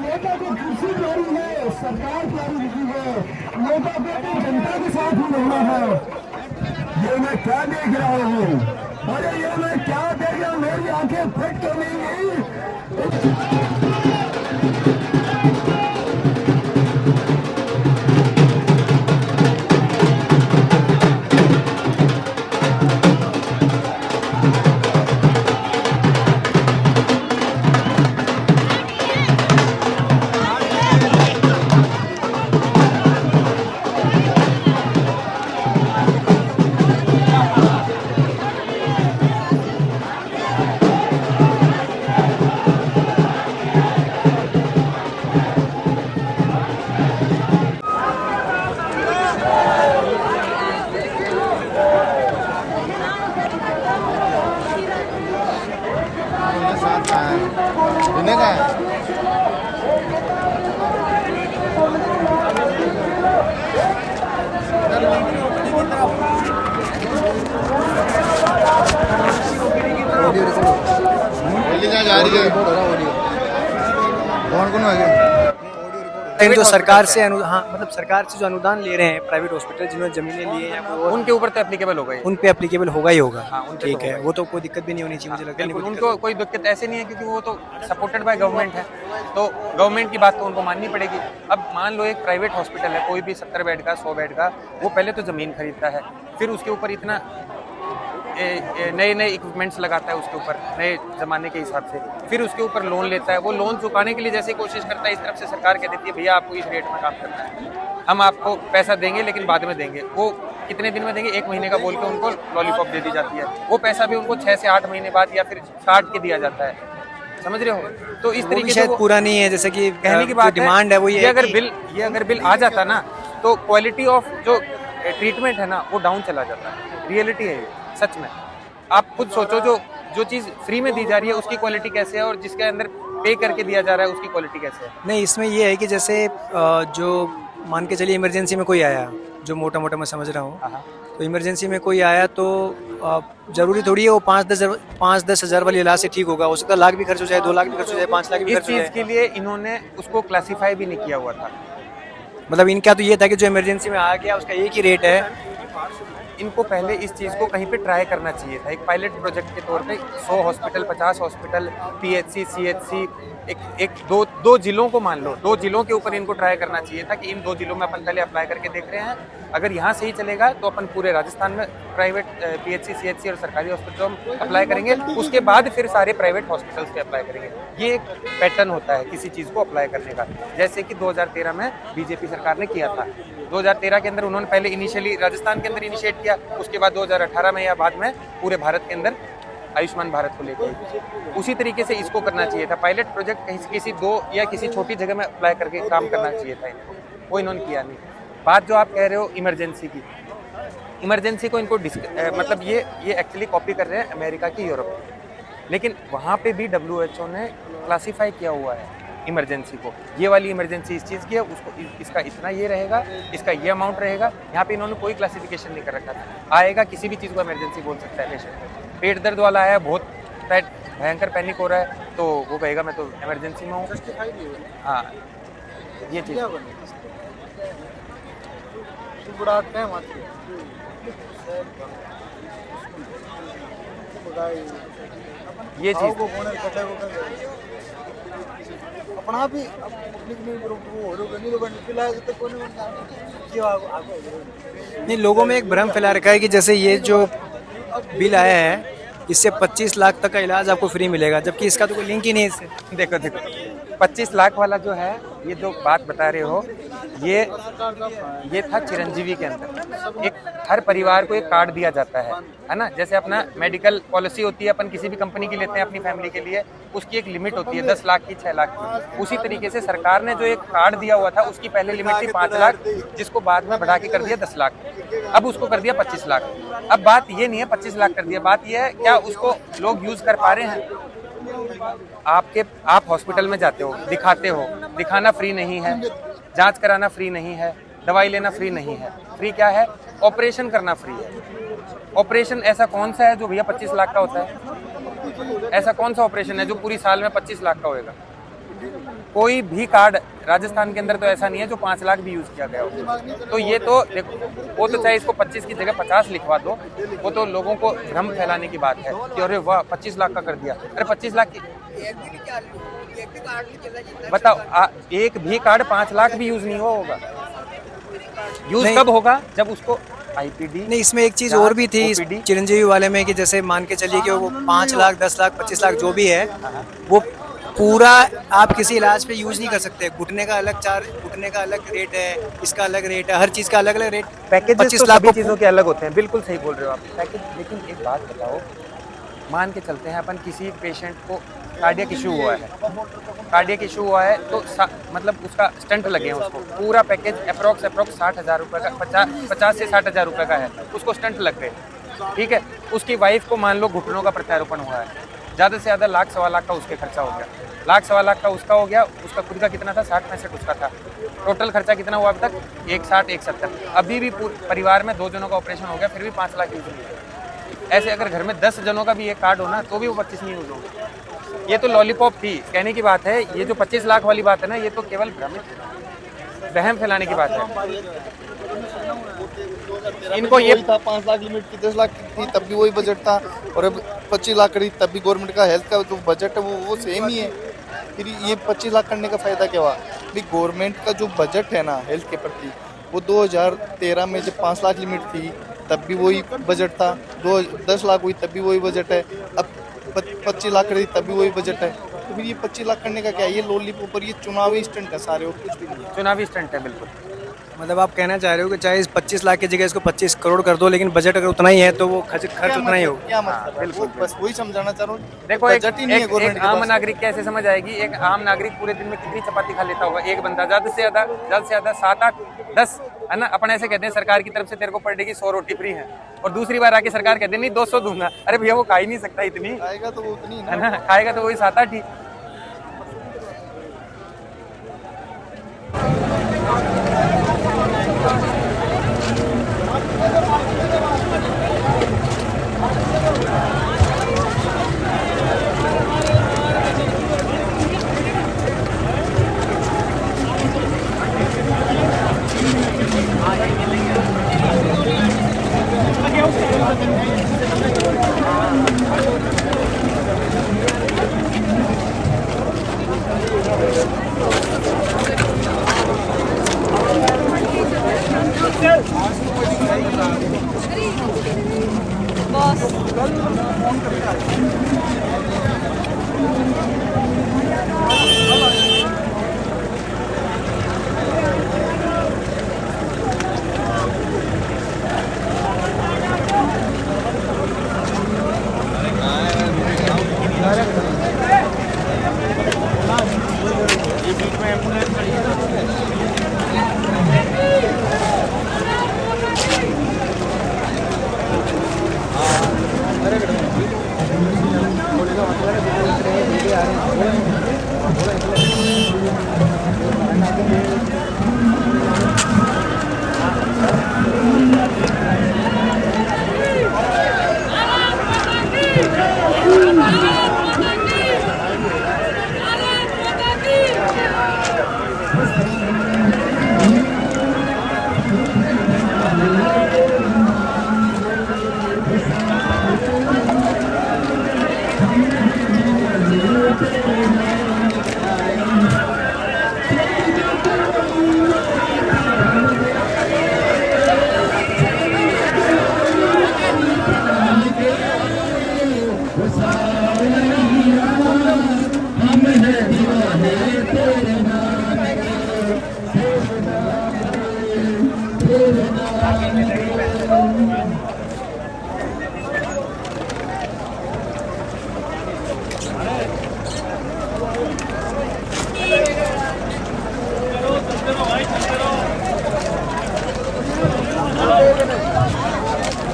नेता को कुर्सी प्यारी है, सरकार प्यारी नहीं है, नेता को जनता के साथ ही रहना है। ये मैं क्या देख रहा हूँ, अरे ये मैं क्या देख रहा हूँ, मेरी आंखें फट तो नहीं गई। लेकिन जो सरकार से मतलब सरकार से जो अनुदान ले रहे हैं प्राइवेट हॉस्पिटल जिन्होंने जमीनें ली हैं उनके ऊपर तो एप्लीकेबल होगा ही। उन पे एप्लीकेबल होगा ही होगा। ठीक है, होगा वो तो कोई दिक्कत भी नहीं होनी चाहिए मुझे लगता है। बिल्कुल, उनको कोई दिक्कत ऐसे नहीं है क्योंकि वो तो सपोर्टेड बाय गवर्नमेंट है, तो गवर्नमेंट की बात तो उनको माननी पड़ेगी। अब मान लो एक प्राइवेट हॉस्पिटल है, कोई भी 70 बेड का 100 बेड का, वो पहले तो ज़मीन खरीदता है, फिर उसके ऊपर इतना नए नए इक्विपमेंट्स लगाता है उसके ऊपर नए ज़माने के हिसाब से, फिर उसके ऊपर लोन लेता है। वो लोन चुकाने के लिए जैसे कोशिश करता है, इस तरफ से सरकार कह देती है भैया आपको इस रेट में काम करना है, हम आपको पैसा देंगे लेकिन बाद में देंगे। वो कितने दिन में देंगे, 1 महीने का बोल के उनको लॉलीपॉप दे दी जाती है। वो पैसा भी उनको 6 से 8 महीने बाद या फिर काट के दिया जाता है, समझ रहे हो? तो इस तरीके से पूरा नहीं है, जैसे कि कहने की बात डिमांड है वो ये अगर बिल आ जाता ना तो क्वालिटी ऑफ जो ट्रीटमेंट है ना वो डाउन चला जाता है। रियलिटी है ये, सच में। आप खुद सोचो, जो चीज़ फ्री में दी जा रही है उसकी क्वालिटी कैसे है, और जिसके अंदर पे करके दिया जा रहा है उसकी क्वालिटी कैसे है। नहीं, इसमें ये है कि जैसे जो मान के चलिए इमरजेंसी में कोई आया, जो मोटा मोटा मैं समझ रहा हूँ, तो इमरजेंसी में कोई आया तो जरूरी थोड़ी है वो 5-10 हज़ार वाली इलाज से ठीक होगा। हो सकता है लाख भी खर्च हो जाए, 2 लाख भी खर्च हो जाए, 5 लाख भी खर्च हो जाए। इस चीज़ के लिए इन्होंने उसको क्लासीफाई भी नहीं किया हुआ था। मतलब इनका तो ये था कि जो इमरजेंसी में आ गया उसका एक ही रेट है। इनको पहले इस चीज़ को कहीं पे ट्राई करना चाहिए था, एक पायलट प्रोजेक्ट के तौर पे 100 हॉस्पिटल, 50 हॉस्पिटल, पीएचसी, सीएचसी, दो जिलों को मान लो, 2 जिलों के ऊपर इनको ट्राई करना चाहिए था कि इन 2 जिलों में अपन पहले अप्लाई करके देख रहे हैं। अगर यहाँ से ही चलेगा तो अपन पूरे राजस्थान में प्राइवेट पीएचसी, सीएचसी और सरकारी हॉस्पिटल में अप्लाई करेंगे, उसके बाद फिर सारे प्राइवेट हॉस्पिटल्स पे अप्लाई करेंगे। ये एक पैटर्न होता है किसी चीज़ को अप्लाई करने का, जैसे कि 2013 में बीजेपी सरकार ने किया था। 2013 के अंदर उन्होंने पहले इनिशियली राजस्थान के अंदर इनिशिएट किया, उसके बाद 2018 में या बाद में पूरे भारत के अंदर आयुष्मान भारत को लेकर। उसी तरीके से इसको करना चाहिए था, पायलट प्रोजेक्ट कहीं किसी 2 या किसी छोटी जगह में अप्लाई करके काम करना चाहिए था इनको, वो इन्होंने किया नहीं। बात जो आप कह रहे हो इमरजेंसी की, इमरजेंसी को इनको मतलब ये एक्चुअली कॉपी कर रहे हैं अमेरिका की, यूरोप, लेकिन वहाँ पे भी WHO ने क्लासीफाई किया हुआ है इमरजेंसी को। ये वाली इमरजेंसी इस चीज़ की है, उसको इसका इतना ये रहेगा, इसका ये अमाउंट रहेगा। यहाँ पे इन्होंने कोई क्लासिफिकेशन नहीं कर रखा था। आएगा किसी भी चीज़ को इमरजेंसी बोल सकता है पेशेंट। पेट दर्द वाला है, बहुत भयंकर पैनिक हो रहा है, तो वो कहेगा मैं तो इमरजेंसी में हूँ। हाँ, ये चीज़ ये चीज़ अपना भी नहीं, लोगों में एक भ्रम फैला रखा है कि जैसे ये जो बिल आया है इससे 25 लाख तक का इलाज आपको फ्री मिलेगा, जबकि इसका तो कोई लिंक ही नहीं है इससे। देखो 25 लाख वाला जो है, ये जो बात बता रहे हो, ये था चिरंजीवी के अंदर। एक हर परिवार को एक कार्ड दिया जाता है ना, जैसे अपना मेडिकल पॉलिसी होती है, अपन किसी भी कंपनी की लेते हैं अपनी फैमिली के लिए, उसकी एक लिमिट होती है 10 लाख की, 6 लाख की। उसी तरीके से सरकार ने जो एक कार्ड दिया हुआ था उसकी पहले लिमिट थी 5 लाख, जिसको बाद में बढ़ा के कर दिया 10 लाख, अब उसको कर दिया 25 लाख। अब बात ये नहीं है 25 लाख कर दिया, बात ये है क्या उसको लोग यूज कर पा रहे हैं। आप हॉस्पिटल में जाते हो, दिखाते हो, दिखाना फ्री नहीं है, जांच कराना फ्री नहीं है, दवाई लेना फ्री नहीं है। फ्री क्या है? ऑपरेशन करना फ्री है। ऑपरेशन ऐसा कौन सा है जो भैया 25 लाख का होता है? ऐसा कौन सा ऑपरेशन है जो पूरी साल में 25 लाख का होएगा? कोई भी कार्ड राजस्थान के अंदर तो ऐसा नहीं है जो 5 लाख भी यूज किया गया हो। तो ये तो देखो, वो तो चाहे इसको 25 की जगह 50 लिखवा दो, वो तो लोगों को भ्रम फैलाने की बात है कि अरे वाह 25 लाख का कर दिया। अरे 25 लाख की बताओ, एक भी कार्ड 5 लाख भी यूज नहीं होगा। यूज नहीं। कब होगा? जब उसको आईपीडी नहीं, इसमें एक चीज़ और भी थी इस चिरंजीवी वाले में कि जैसे मान के चलिए कि वो 5 लाख 10 लाख 25 लाख जो भी है वो पूरा आप किसी इलाज पे यूज नहीं कर सकते। घुटने का अलग चार्ज, घुटने का अलग रेट है, इसका अलग रेट है, हर चीज़ का अलग अलग रेट। पैकेज 25 तो लाख सभी चीजों के अलग होते हैं, बिल्कुल सही बोल रहे हो आप पैकेज। लेकिन एक बात बताओ, मान के चलते हैं अपन किसी पेशेंट को कार्डियक इशू हुआ है, कार्डियक इशू हुआ है तो मतलब उसका स्टंट लगे हैं, उसको पूरा पैकेज अप्रोक्स 60,000 रुपये का, 50 से 60,000 रुपये का है, उसको स्टंट लग गए, ठीक है। उसकी वाइफ को मान लो घुटनों का प्रत्यारोपण हुआ है, ज़्यादा से ज़्यादा लाख सवा लाख का उसके खर्चा हो गया, लाख सवा लाख का उसका हो गया। उसका खुद का कितना था? 60-65 उसका था। टोटल खर्चा कितना हुआ अभी तक? 160 170। अभी भी परिवार में 2 जनों का ऑपरेशन हो गया, फिर भी 5 लाख यूज नहीं हुआ। ऐसे अगर घर में 10 जनों का भी एक कार्ड हो ना तो भी वो 25 नहीं यूज होगा। ये तो लॉलीपॉप थी, कहने की बात है। ये जो 25 लाख वाली बात है ना, ये तो केवल भ्रमित वहम फैलाने की बात है। इनको ये था 5 लाख लिमिट की, 10 लाख की थी तब भी वही बजट था, और अब 25 लाख करी तब भी गवर्नमेंट का हेल्थ का जो बजट है वो सेम ही है। फिर ये 25 लाख करने का फायदा क्या हुआ? भी गवर्नमेंट का जो बजट है ना हेल्थ के प्रति, वो 2013 में जब 5 लाख लिमिट थी तब भी वही बजट था, 10 लाख हुई तब भी वही बजट है, अब 25 लाख करी तब भी वही बजट है। तो फिर ये 25 लाख करने का क्या है? ये लॉलीपॉप पर ये चुनावी स्टंट है सारे, और कुछ भी नहीं है। चुनावी स्टंट है बिल्कुल। मतलब आप कहना चाह रहे हो कि चाहे इस 25 लाख की जगह इसको 25 करोड़ कर दो, लेकिन बजट अगर उतना ही है तो वो खर्च उतना ही होगा। क्या मतलब है? बिल्कुल, बस वही समझाना चाह रहा हूँ। देखो बजट ही नहीं है गवर्नमेंट एक के आम पास। नागरिक कैसे समझ आएगी? एक आम नागरिक पूरे दिन में कितनी चपाती खा लेता होगा? एक बंदा ज्यादा से ज्यादा 7 8 10 है ना। अपन ऐसे कहते हैं सरकार की तरफ से तेरे को पर डे की 100 रोटी फ्री है, और दूसरी बार आके सरकार कहते नहीं 200 दूंगा। अरे भैया वो खा ही नहीं सकता इतनी, खाएगा तो वो उतनी है ना, खाएगा तो वही 7 8 ही।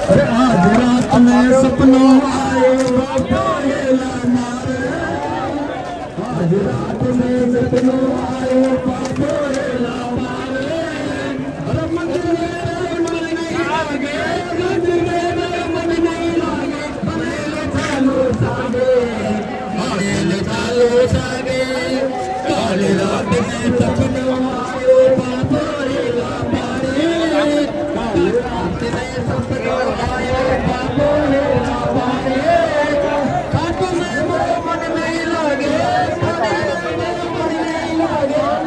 अरे आज रात में सपनों आए बाबा ये लामारे, आज रात में सपनों आए बाबा ये लामारे। अरे मंदिर में मन नहीं लागे, मंदिर में मन नहीं लागे, बने चालू सागे। काले रात में सपनों आयो बाबा ला पारे काले रात में सपनों आयो बाबा ला पारे खाटू में मन नहीं लागे मन नहीं लागे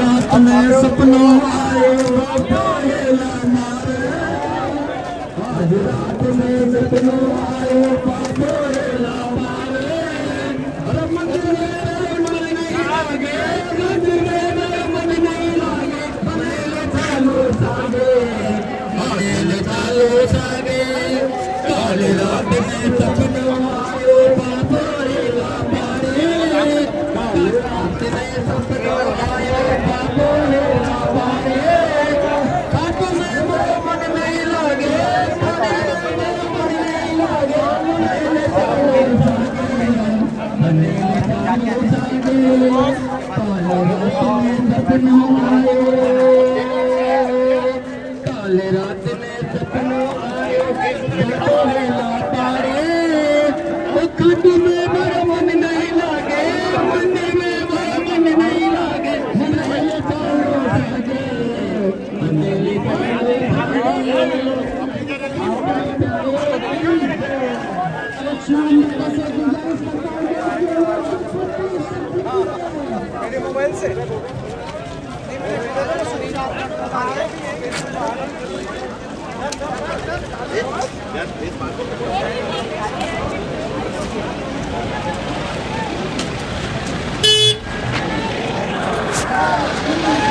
सपनों आयो बाबा मारे आज रात में सपनों आयो बाबा मारे अरे मंदिर में मन नहीं लागे मंदिर में मन नहीं लागे बनेले चालो सागे काले रात में सपनों आयो बाबा मारे काले रात में सपनों आयो बाबा काले रात में सपनों आयो खाटू में मेरा मन नहीं लागे मंदिर में मन नहीं लागे मोबाइल से Thank you.